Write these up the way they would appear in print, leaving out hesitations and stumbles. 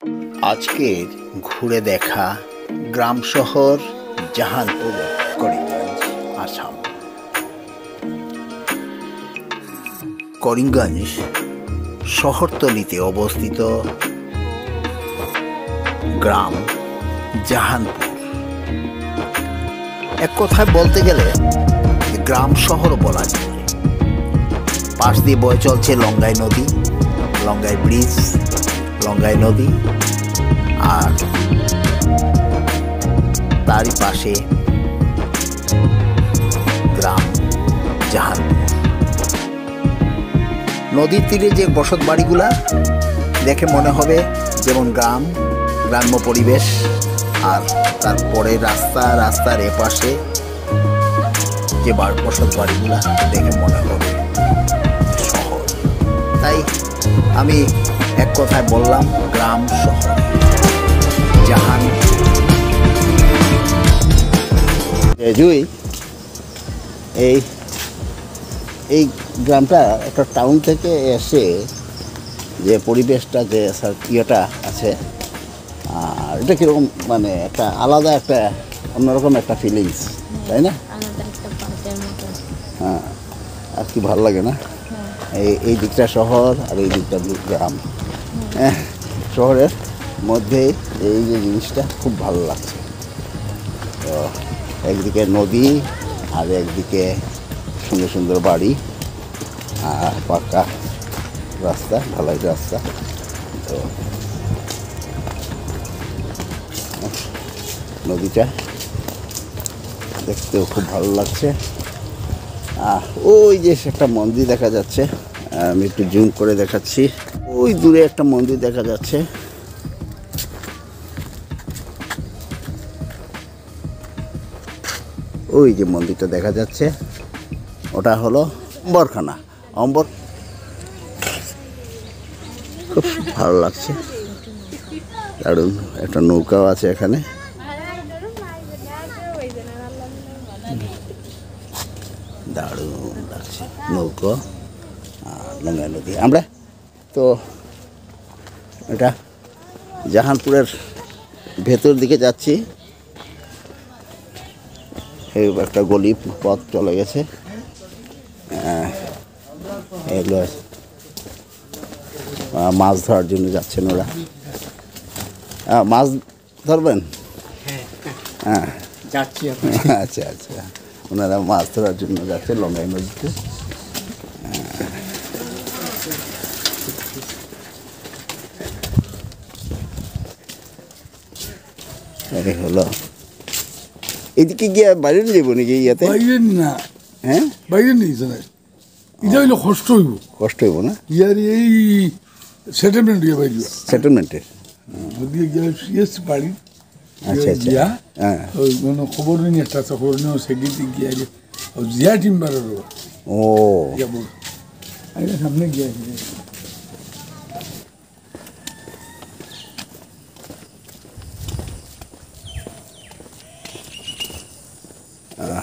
আজকের ঘুরে দেখা গ্রাম শহর জাহানপুর, করিমগঞ্জ, আসাম। করিমগঞ্জ শহরতলিতে অবস্থিত গ্রাম জাহানপুর। এক কথায় বলতে গেলে গ্রাম শহর বলা যায়। পাশ দিয়ে বয়ে চলছে লঙ্গাই নদী, লঙ্গাই ব্রিজ, লঙ্গাই নদী, আর তারই পাশে গ্রাম জাহানপুর। নদীর তীরে যে বসত বাড়িগুলা দেখে মনে হবে যেমন গ্রাম্য পরিবেশ, আর তারপরে রাস্তার এপাশে যে বসত বাড়িগুলা দেখে মনে হবে শহর। তাই আমি এক কথায় বললাম গ্রাম শহর জাহান। জুই, এই গ্রামটা একটা টাউন থেকে এসে যে পরিবেশটা, যে ইয়েটা আছে, আর এটা কীরকম, মানে একটা আলাদা, একটা অন্যরকম একটা ফিলিংস, তাই না? হ্যাঁ, আর কি ভালো লাগে না? এই দিকটা শহর আর এই দিকটা গ্রাম। হ্যাঁ, শহরের মধ্যে এই যে জিনিসটা খুব ভালো লাগছে। তো একদিকে নদী আর একদিকে সুন্দর সুন্দর বাড়ি আর পাকা রাস্তা, ঢালাই রাস্তা। তো নদীটা দেখতেও খুব ভালো লাগছে। ওই যে একটা মন্দির দেখা যাচ্ছে, আমি একটু জুম করে দেখাচ্ছি। ওই দূরে একটা মন্দির দেখা যাচ্ছে। ওই যে মন্দিরটা দেখা যাচ্ছে, ওটা হলো অম্বরখানা। খুব ভালো লাগছে, দারুণ। একটা নৌকাও আছে এখানে। দারুণ লাগছে নৌকো আর লঙ্গা নদী। আমরা তো এটা জাহানপুরের ভেতর দিকে যাচ্ছি। এই একটা গলি পথ চলে গেছে। এগুলো মাছ ধরার জন্য যাচ্ছেন ওরা। মাছ ধরবেন? হ্যাঁ, যাচ্ছি। আচ্ছা আচ্ছা, ওনারা মাছ ধরার জন্য যাচ্ছে লঙ্গাই নদীতে। এই হলো, এদিকে গিয়ে বাইরে যাবো নাকি? ইয়াতে বাইরে না, হ্যাঁ বাইরে নেই, এটা হইলে কষ্ট হইব না। ইয়ার এই সেটেলমেন্ট দিয়ে বাইরে, সেটেলমেন্টের বাড়ি। আচ্ছা আচ্ছা, হ্যাঁ। খবর নেই, একটা খবর নেই, সেদিকে গিয়ে জিয়া টিম্বারের ও সামনে গিয়ে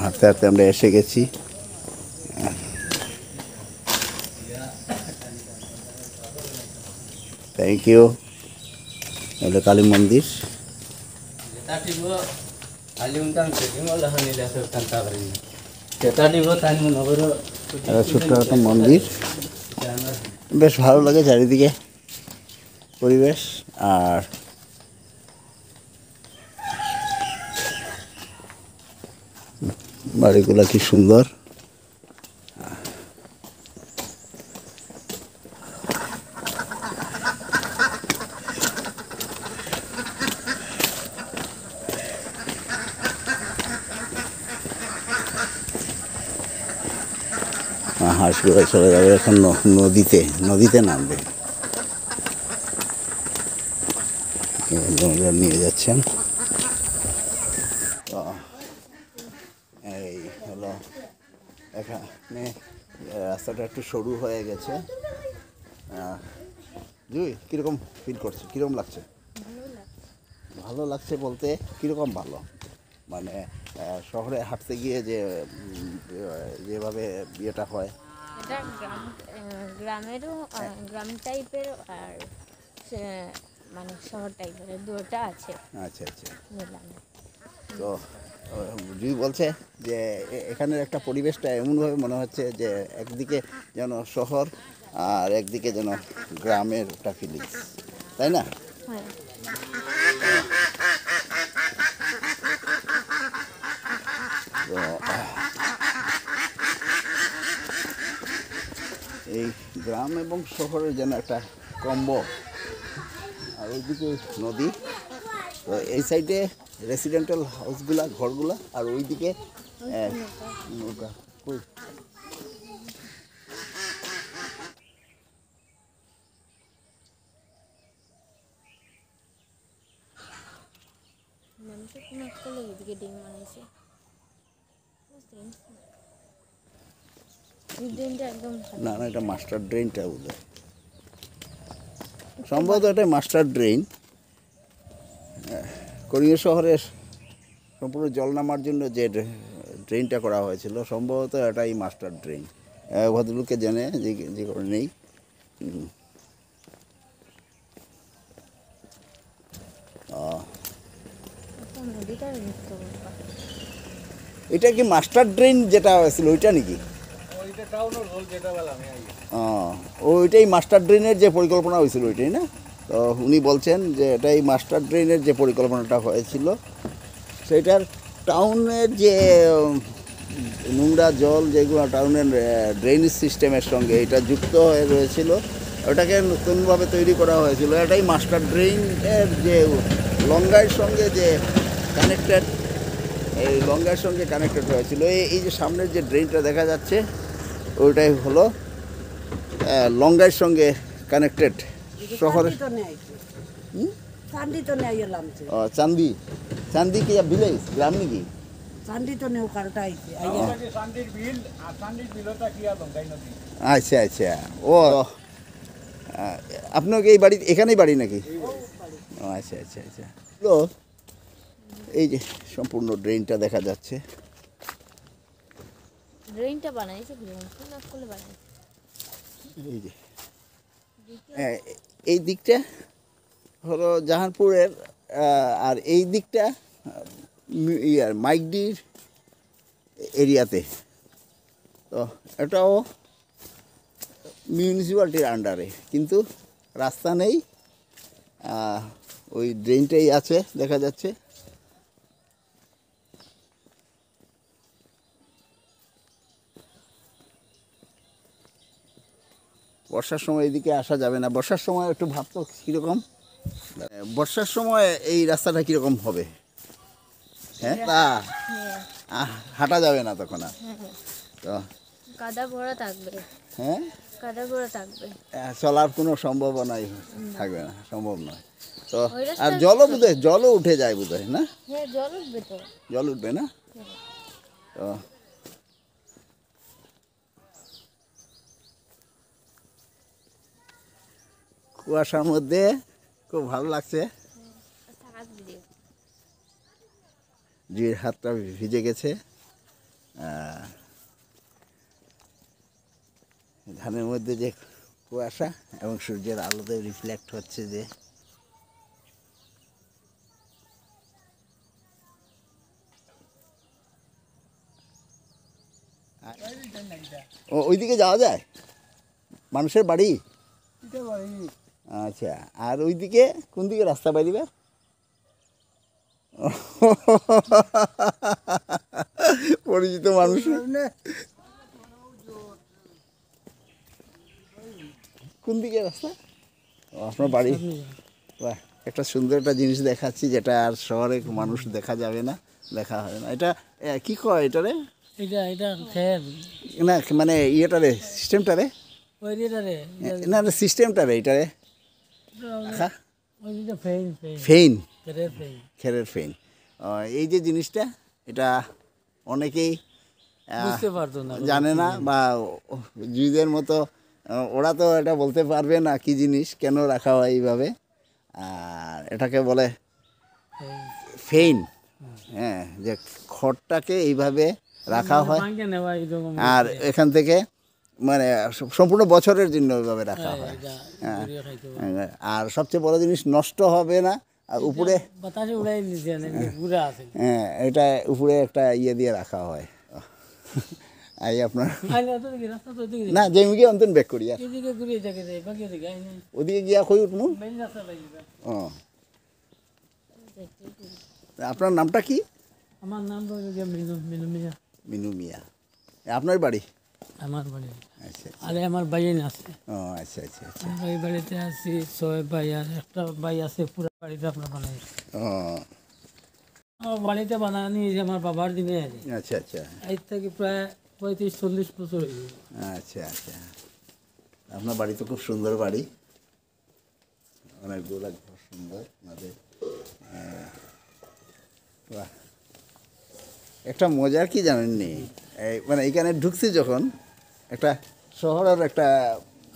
হাঁটতে হাঁটতে আমরা এসে গেছি। Thank you. এটা কালী মন্দির। ছোট্ট একটা মন্দির, বেশ ভালো লাগে চারিদিকে পরিবেশ। আর বাড়িগুলা কি সুন্দর। হাঁসগুলো চলে যাবে এখন নদীতে নামবে। নিয়ে যাচ্ছেন। এই হলো এখানে রাস্তাটা একটু সরু হয়ে গেছে। জুই, কীরকম ফিল করছে? কীরকম লাগছে? ভালো লাগছে বলতে কীরকম ভালো? মানে শহরে হাঁটতে গিয়ে যেভাবে ইয়েটা হয়, এটা গ্রামেরও গ্রাম টাইপের, আর মানে শহর টাইপের দুটো আছে আচ্ছা আচ্ছা। মিলানো। তো জুই বলছে যে এখানের একটা পরিবেশটা এমনভাবে মনে হচ্ছে যে একদিকে যেন শহর আর একদিকে যেন গ্রামের একটা ফিলিংস, তাই না? হ্যাঁ, তো এই গ্রাম এবং শহরের যেন একটা কম্বো, আর ওইদিকে নদী, তো এই সাইডে রেসিডেন্টাল হাউসগুলা, ঘরগুলা, আর ওইদিকে নৌকা। কই মানুষের কোনো একটা এদিকে ডিম বানাইছে, বুঝছেন? এই ডিমটা একদম ভালো। না না, এটা মাস্টার ড্রেনটা বোধ হয়, সম্ভবত এটা মাস্টার ড্রেন। কোরিয়া শহরের সম্পূর্ণ জল নামার জন্য যে ড্রেনটা করা হয়েছিল, সম্ভবত এটাই মাস্টার ড্রেন। ভদ্রলোককে জেনে যে করে নেই। একটা নদীটার ভিতর এটা কি মাস্টার ড্রেন যেটা হয়েছিল ওইটা নাকি? ওইটাই মাস্টার ড্রেনের যে পরিকল্পনা হয়েছিল ওইটাই না? তো উনি বলছেন যে এটাই মাস্টার ড্রেনের যে পরিকল্পনাটা হয়েছিল, সেটার টাউনের যে নোংরা জল যেগুলো টাউনের ড্রেনেজ সিস্টেমের সঙ্গে এটা যুক্ত হয়ে রয়েছিল, ওটাকে নতুনভাবে তৈরি করা হয়েছিল। এটাই মাস্টার ড্রেনের যে লঙ্গাইয়ের সঙ্গে যে কানেক্টেড, এই লঙ্গার সঙ্গে কানেক্টেড হয়েছিল। এই যে সামনের যে ড্রেনটা দেখা যাচ্ছে ওইটাই হলো লঙ্গার সঙ্গে কানেক্টেড শহরে। চান্দি তো নেই এলাম চান্দি, চান্দি কি ভিলেজ গ্রাম নাকি? চান্দি তো নেই কারটা আইছে আচ্ছা আচ্ছা। ও আপনার এই বাড়ি এখানেই বাড়ি নাকি? ও আচ্ছা আচ্ছা আচ্ছা। তো এই যে সম্পূর্ণ ড্রেনটা দেখা যাচ্ছে। ড্রেনটা বানাইছে কোন আসলে বানাইছে। এই যে এই দিকটা হলো জাহানপুরের, আর এই দিকটা ইয়ার মাইকডির এরিয়াতে। তো এটাও মিউনিসিপ্যালিটির আন্ডারে, কিন্তু রাস্তা নেই, ওই ড্রেনটাই আছে দেখা যাচ্ছে। বর্ষার সময় এদিকে আসা যাবে না। বর্ষার সময় একটু ভাবতো কীরকম, বর্ষার সময় এই রাস্তাটা কীরকম হবে। হ্যাঁ, তা হাঁটা যাবে না তখন আর। তো কাদা ভরা থাকবে। হ্যাঁ, কাদা ভরা থাকবে, চলার কোনো সম্ভাবনাই থাকবে না, সম্ভব নয়। তো আর জলও বোধহয়, জলও উঠে যায় বোধহয় না? হ্যাঁ, জল উঠবে তো। জল উঠবে না? তো কুয়াশার মধ্যে খুব ভালো লাগছে। জির হাতটা ভিজে গেছে। ধানের মধ্যে যে কুয়াশা এবং সূর্যের আলোতে রিফ্লেক্ট হচ্ছে যে, ওইদিকে যাওয়া যায় মানুষের বাড়ি? আচ্ছা, আর ওইদিকে কোন দিকে রাস্তা বাইরিবে? পরিচিত মানুষ। কোন দিকে রাস্তা? আপনার বাড়ি? বাহ, একটা সুন্দর একটা জিনিস দেখাচ্ছি যেটা আর শহরে মানুষ দেখা যাবে না, দেখা হবে না। এটা কি কয় এটারে? না মানে ইয়েটারে, সিস্টেমটারে, না না সিস্টেমটারে, এটারে ফেইন, খেরের ফেইন। এই যে জিনিসটা, এটা অনেকেই জানে না, বা জুইদের মতো ওরা তো এটা বলতে পারবে না কি জিনিস, কেন রাখা হয় এইভাবে। আর এটাকে বলে ফেইন। হ্যাঁ, যে খড়টাকে এইভাবে রাখা হয়, আর এখান থেকে মানে সম্পূর্ণ বছরের জন্য ওইভাবে রাখা হয়। এটা হ্যাঁ। ঘুরিয়ে খাইতে পারে। আর সবচেয়ে বড় জিনিস নষ্ট হবে না, আর উপরে বাতাসে উড়াই নিছে এমনি ঘুরে আছে। হ্যাঁ এটা উপরে একটা ইয়ে দিয়ে রাখা হয়। এই আপনার আইলে তো দেখি রাস্তা তো দেখি না জেমিকে অন্তন ব্যাক করি আর এদিকে ঘুরিয়ে থাকে রে বাকি দিকে আইনে ওদিকে গিয়া কই উঠমু। মেইন রাস্তা লাগবে। ও আপনার নামটা কি? আমার নাম হলো গিয়ে মিনু মিনু মিয়া। মিনু মিয়া। আপনার বাড়ি? আমার বাড়ি আচ্ছা আরে আমার বাইন আছে। ও আচ্ছা আচ্ছা আচ্ছা। আমরা এই বাড়িতে আছি 6 ভাই আর একটা ভাই আছে পুরো বাড়িটা আমরা বানাই। ও আমার বাড়িতে বানানো নিয়েছে আমার বাবার দিনে আছে। আচ্ছা আচ্ছা এর থেকে প্রায় 35-40 বছর হয়ে গেছে। আচ্ছা আচ্ছা। আপনার বাড়ি তো খুব সুন্দর বাড়ি, অনেকগুলো ঘর সুন্দর আমাদের। বাহ, একটা মজার কি জানেননি, এই মানে এখানে ঢুকছি যখন একটা শহরের একটা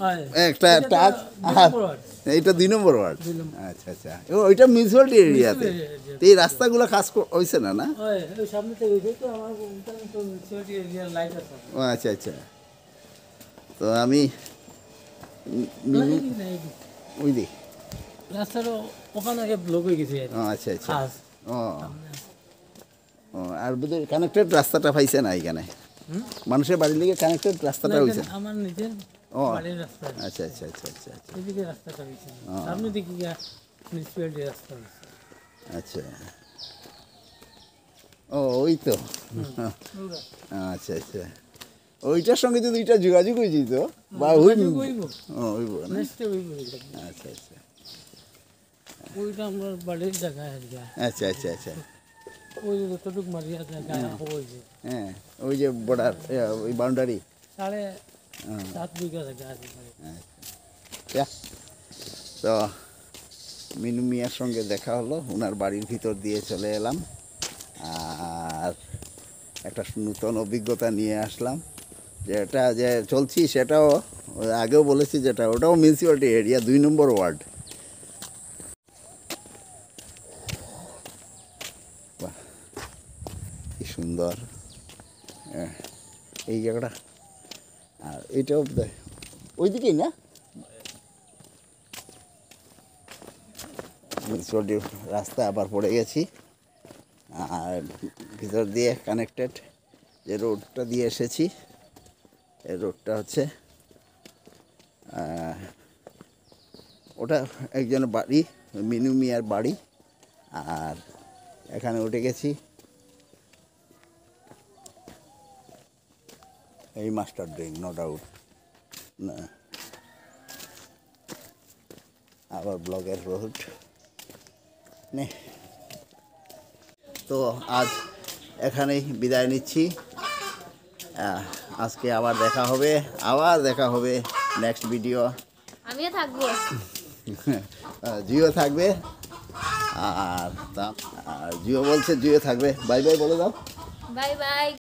আর একটা এটা তো টাচ, দুই নম্বর ওয়ার্ড। এইটা 2 নম্বর ওয়ার্ড। দুই নম্বর। আচ্ছা আচ্ছা। ওইটা মিউনিসিপ্যালিটি এরিয়াতে। Municipality এই রাস্তাগুলো কাজ হয়েছে না না? ওই ওই সামনে থেকে ওই তো আমার ওখানে তো সিটি এরিয়ার লাইট আছে। ও আচ্ছা আচ্ছা। তো আমি ওই দিক। রাস্তার ওখানে আগে ব্লক হয়ে গেছে ও আচ্ছা আচ্ছা। খাস ও ও আর বোধহয় কানেক্টেড রাস্তাটা পাইছে না এখানে, মানুষের বাড়ির দিকে কানেক্টেড রাস্তাটা হয়েছে। আমার নিজের ও বাড়ির রাস্তা আচ্ছা আচ্ছা আচ্ছা আচ্ছা আচ্ছা এদিকে রাস্তাটা হয়েছে সামনে দিকে গিয়া মিউনিসিপ্যালিটি রাস্তা হয়েছে। আচ্ছা। ও ওই তো। পুরা। আচ্ছা আচ্ছা। ওইটার সঙ্গে যদি দুইটা যোগাযোগ হয়ে যেত বা ওই যোগাযোগ হইব। ও হইব না? নেক্সটে হইব এটা। আচ্ছা আচ্ছা ওইটা আমার বাড়ির জায়গা আর কি। আচ্ছা আচ্ছা আচ্ছা। ওই যতটুকু মারিয়া জায়গা হয়েছে হ্যাঁ ওই যে বর্ডার ওই বাউন্ডারি। 7.5 বিঘা জায়গা আছে। তো মিনু মিয়ার সঙ্গে দেখা হলো, ওনার বাড়ির ভিতর দিয়ে চলে এলাম আর একটা নূতন অভিজ্ঞতা নিয়ে আসলাম। যেটা যে চলছি সেটাও আগেও বলেছি, যেটা ওটাও মিউনিসিপ্যালিটি এরিয়া 2 নম্বর ওয়ার্ড। বাহ কি সুন্দর এই জায়গাটা। আর এইটাও ওইদিকেই না মিউনিসিপ্যালিটির রাস্তা আবার পড়ে গেছি, আর ভিতর দিয়ে কানেক্টেড যে রোডটা দিয়ে এসেছি এই রোডটা হচ্ছে ওটা একজনের বাড়ি, মিনু মিয়ার বাড়ি। আর এখানে উঠে গেছি এই মাস্টার ড্রেন, নো ডাউট না। আবার ব্লগের রোড নে। তো আজ এখানেই বিদায় নিচ্ছি। আজকে আবার দেখা হবে নেক্সট ভিডিও। আমিও থাকবো। জিও থাকবে আর জিও বলছে জিও থাকবে। বাই বাই বলে দাও। Bye bye.